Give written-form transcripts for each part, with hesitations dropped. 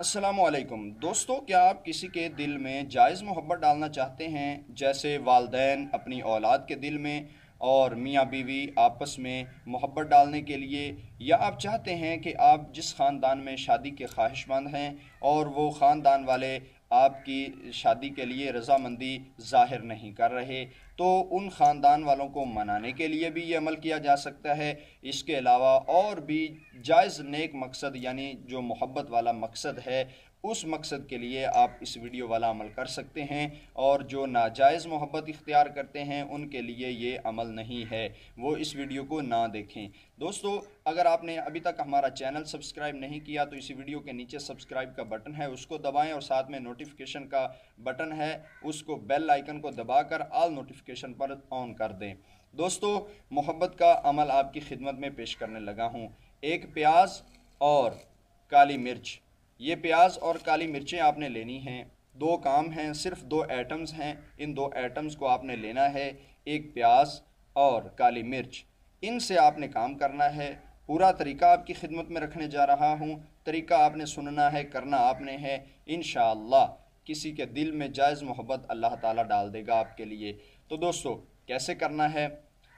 अस्सलामुअलैकुम दोस्तों, क्या आप किसी के दिल में जायज़ मोहब्बत डालना चाहते हैं, जैसे वालदैन अपनी औलाद के दिल में और मियाँ बीवी आपस में मोहब्बत डालने के लिए, या आप चाहते हैं कि आप जिस ख़ानदान में शादी के ख्वाहिशमंद हैं और वो ख़ानदान वाले आपकी शादी के लिए रज़ामंदी ज़ाहिर नहीं कर रहे, तो उन ख़ानदान वालों को मनाने के लिए भी ये अमल किया जा सकता है। इसके अलावा और भी जायज़ नेक मकसद, यानी जो मोहब्बत वाला मकसद है, उस मकसद के लिए आप इस वीडियो वाला अमल कर सकते हैं। और जो नाजायज़ मोहब्बत इख्तियार करते हैं उनके लिए ये अमल नहीं है, वो इस वीडियो को ना देखें। दोस्तों, अगर आपने अभी तक हमारा चैनल सब्सक्राइब नहीं किया तो इसी वीडियो के नीचे सब्सक्राइब का बटन है, उसको दबाएं और साथ में नोटिफिकेशन का बटन है, उसको बेल आइकन को दबाकर ऑल नोटिफिकेशन पर ऑन कर दें। दोस्तों, मोहब्बत का अमल आपकी खिदमत में पेश करने लगा हूँ। एक प्याज और काली मिर्च, ये प्याज और काली मिर्चें आपने लेनी हैं। दो काम हैं, सिर्फ दो एटम्स हैं, इन दो एटम्स को आपने लेना है। एक प्याज और काली मिर्च, इनसे आपने काम करना है। पूरा तरीका आपकी खिदमत में रखने जा रहा हूँ। तरीका आपने सुनना है, करना आपने है। इंशाअल्लाह किसी के दिल में जायज़ मोहब्बत अल्लाह ताला डाल देगा आपके लिए। तो दोस्तों, कैसे करना है?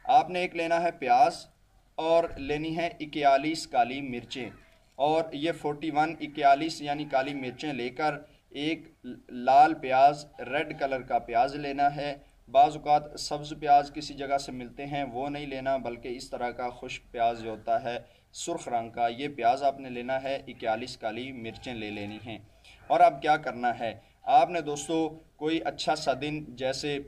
आपने एक लेना है प्याज और लेनी है 41 काली मिर्चें, और ये 41 41 यानी काली मिर्चें लेकर एक लाल प्याज, रेड कलर का प्याज लेना है। बाज़ औक़ात सब्ज़ प्याज किसी जगह से मिलते हैं, वो नहीं लेना, बल्कि इस तरह का खुश्क प्याज जो होता है सुर्ख रंग का, ये प्याज आपने लेना है। 41 काली मिर्चें ले लेनी हैं। और अब क्या करना है? आपने दोस्तों कोई अच्छा सा दिन, जैसे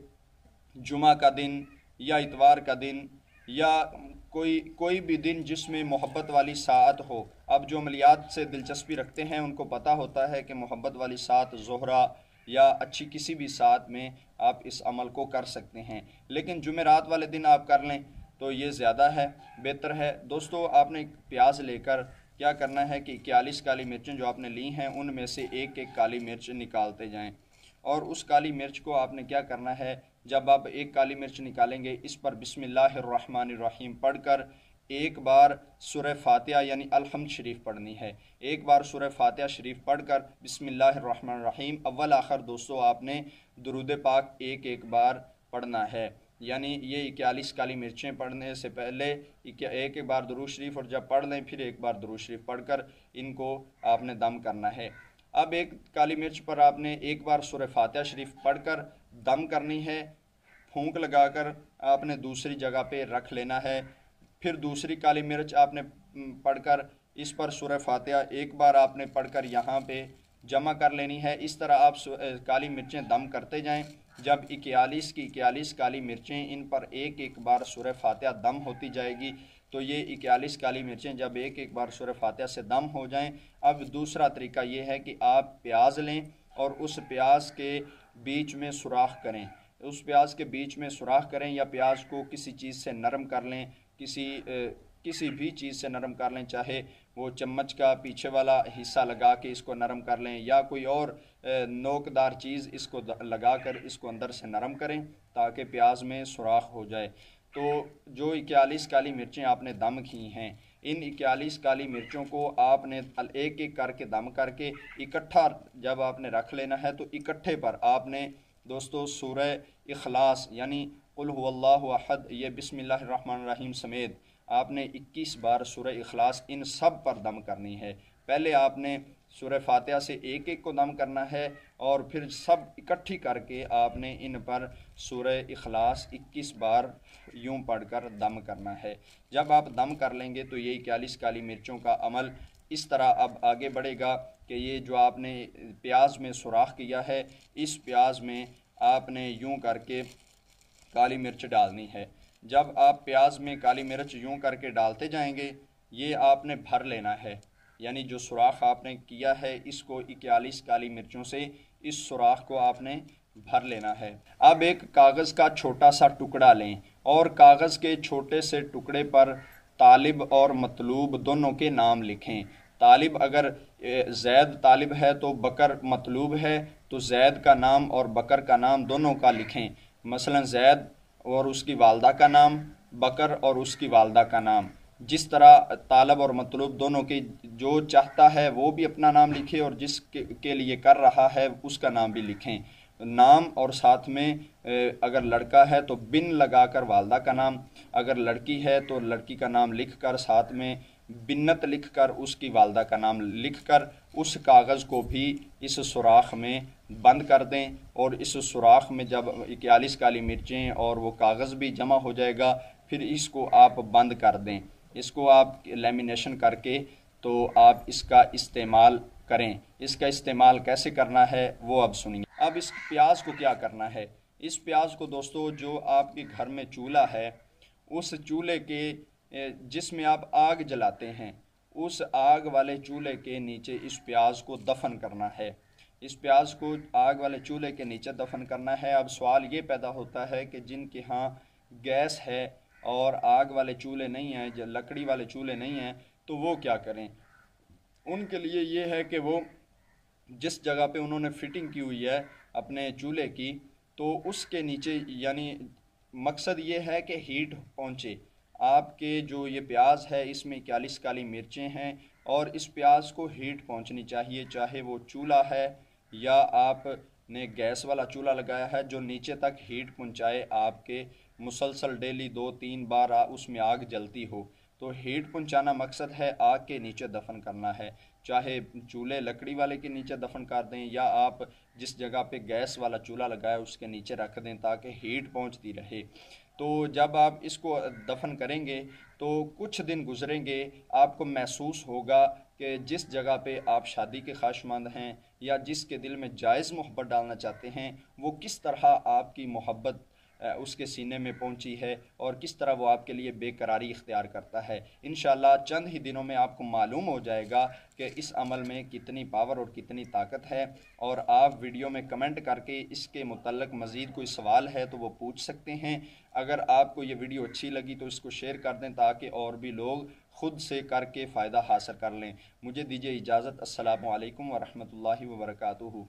जुमा का दिन या इतवार का दिन, या कोई भी दिन जिसमें मोहब्बत वाली साअत हो। अब जो अमलियात से दिलचस्पी रखते हैं उनको पता होता है कि मोहब्बत वाली साअत ज़ोहरा या अच्छी किसी भी साअत में आप इस अमल को कर सकते हैं, लेकिन जुमेरात वाले दिन आप कर लें तो ये ज़्यादा है, बेहतर है। दोस्तों, आपने प्याज लेकर क्या करना है कि 41 काली मिर्चें जो आपने ली हैं उनमें से एक एक काली मिर्च निकालते जाएं। और उस काली मिर्च को आपने क्या करना है, जब आप एक काली मिर्च निकालेंगे, इस पर बिस्मिल्लाहिर्रहमानिर्रहीम पढ़कर एक बार सूरह फातिहा यानी अल-हम्द शरीफ पढ़नी है। एक बार सूरह फातिहा शरीफ पढ़कर बिस्मिल्लाहिर्रहमानिर्रहीम अव्वल आखिर दोस्तों आपने दुरूद पाक एक एक बार पढ़ना है। यानी ये 41 काली मिर्चें पढ़ने से पहले एक एक बार दुरूद शरीफ, और जब पढ़ लें फिर एक बार दुरूद शरीफ पढ़कर इनको आपने दम करना है। अब एक काली मिर्च पर आपने एक बार सूरह फातिहा शरीफ पढ़कर दम करनी है। फूंक लगाकर आपने दूसरी जगह पे रख लेना है। फिर दूसरी काली मिर्च आपने पढ़कर इस पर सूरह फातिहा एक बार आपने पढ़कर यहाँ पे जमा कर लेनी है। इस तरह आप काली मिर्चें दम करते जाएं। जब 41 की 41 काली मिर्चें इन पर एक एक बार सूरह फातिहा दम होती जाएगी, तो ये 41 काली मिर्चें जब एक एक बार सूरह फातिहा से दम हो जाएं, अब दूसरा तरीका ये है कि आप प्याज लें और उस प्याज के बीच में सुराख करें। उस प्याज के बीच में सुराख करें, या प्याज को किसी चीज़ से नरम कर लें, किसी भी चीज़ से नरम कर लें, चाहे वो चम्मच का पीछे वाला हिस्सा लगा के इसको नरम कर लें, या कोई और नोकदार चीज़ इसको लगा कर इसको अंदर से नरम करें ताकि प्याज में सुराख हो जाए। तो जो 41 काली मिर्चें आपने दम की हैं, इन 41 काली मिर्चों को आपने एक एक करके दम करके इकट्ठा जब आपने रख लेना है, तो इकट्ठे पर आपने दोस्तों सूरह इखलास यानी कुल हुवल्लाहु अहद, ये बिस्मिल्लाहिर्रहमानिर्रहीम समेत आपने 21 बार सूरह इखलास इन सब पर दम करनी है। पहले आपने सूरह फातिहा से एक एक को दम करना है, और फिर सब इकट्ठी करके आपने इन पर सूरह इखलास 21 बार यूं पढ़कर दम करना है। जब आप दम कर लेंगे तो ये 41 काली मिर्चों का अमल इस तरह अब आगे बढ़ेगा कि ये जो आपने प्याज में सुराख किया है, इस प्याज में आपने यूं करके काली मिर्च डालनी है। जब आप प्याज में काली मिर्च यूं करके डालते जाएंगे, ये आपने भर लेना है। यानी जो सुराख आपने किया है, इसको 41 काली मिर्चों से इस सुराख को आपने भर लेना है। अब एक कागज़ का छोटा सा टुकड़ा लें और कागज़ के छोटे से टुकड़े पर तालिब और मतलूब दोनों के नाम लिखें। तालिब अगर जैद तालिब है तो बकर मतलूब है, तो जैद का नाम और बकर का नाम दोनों का लिखें। मसलन जैद और उसकी वालदा का नाम, बकर और उसकी वालदा का नाम। जिस तरह तालब और मतलूब दोनों के, जो चाहता है वो भी अपना नाम लिखे और के लिए कर रहा है उसका नाम भी लिखें। नाम और साथ में अगर लड़का है तो बिन लगाकर वालदा का नाम, अगर लड़की है तो लड़की का नाम लिख कर साथ में बिन्नत लिख कर उसकी वालदा का नाम लिख कर उस कागज़ को भी इस सुराख में बंद कर दें। और इस सुराख में जब 41 काली मिर्चें और वो कागज़ भी जमा हो जाएगा, फिर इसको आप बंद कर दें। इसको आप लेमिनेशन करके तो आप इसका इस्तेमाल करें। इसका इस्तेमाल कैसे करना है वो अब सुनिए। अब इस प्याज को क्या करना है। इस प्याज को दोस्तों, जो आपके घर में चूल्हा है उस चूल्हे के जिसमें आप आग जलाते हैं उस आग वाले चूल्हे के नीचे इस प्याज को दफन करना है। इस प्याज को आग वाले चूल्हे के नीचे दफन करना है। अब सवाल ये पैदा होता है कि जिनके यहाँ गैस है और आग वाले चूल्हे नहीं हैं, जो लकड़ी वाले चूल्हे नहीं हैं, तो वो क्या करें। उनके लिए ये है कि वो जिस जगह पे उन्होंने फिटिंग की हुई है अपने चूल्हे की, तो उसके नीचे, यानी मकसद ये है कि हीट पहुँचे। आपके जो ये प्याज है इसमें 41 काली मिर्चें हैं और इस प्याज को हीट पहुँचनी चाहिए, चाहे वो चूल्हा है या आपने गैस वाला चूल्हा लगाया है, जो नीचे तक हीट पहुँचाए। आपके मुसलसल डेली 2-3 बार उसमें आग जलती हो, तो हीट पहुँचाना मकसद है। आग के नीचे दफन करना है, चाहे चूल्हे लकड़ी वाले के नीचे दफन कर दें या आप जिस जगह पे गैस वाला चूल्हा लगाया उसके नीचे रख दें ताकि हीट पहुंचती रहे। तो जब आप इसको दफन करेंगे तो कुछ दिन गुजरेंगे, आपको महसूस होगा कि जिस जगह पे आप शादी के ख्वाहिशमंद हैं या जिसके दिल में जायज़ मोहब्बत डालना चाहते हैं, वो किस तरह आपकी मोहब्बत उसके सीने में पहुंची है और किस तरह वो आपके लिए बेकरारी इख्तियार करता है। इंशाअल्लाह चंद ही दिनों में आपको मालूम हो जाएगा कि इस अमल में कितनी पावर और कितनी ताकत है। और आप वीडियो में कमेंट करके इसके मुतल्लिक मज़ीद कोई सवाल है तो वो पूछ सकते हैं। अगर आपको ये वीडियो अच्छी लगी तो इसको शेयर कर दें ताकि और भी लोग ख़ुद से करके फ़ायदा हासिल कर लें। मुझे दीजिए इजाज़त। अस्सलामु अलैकुम व रहमतुल्लाहि व बरकातुहू।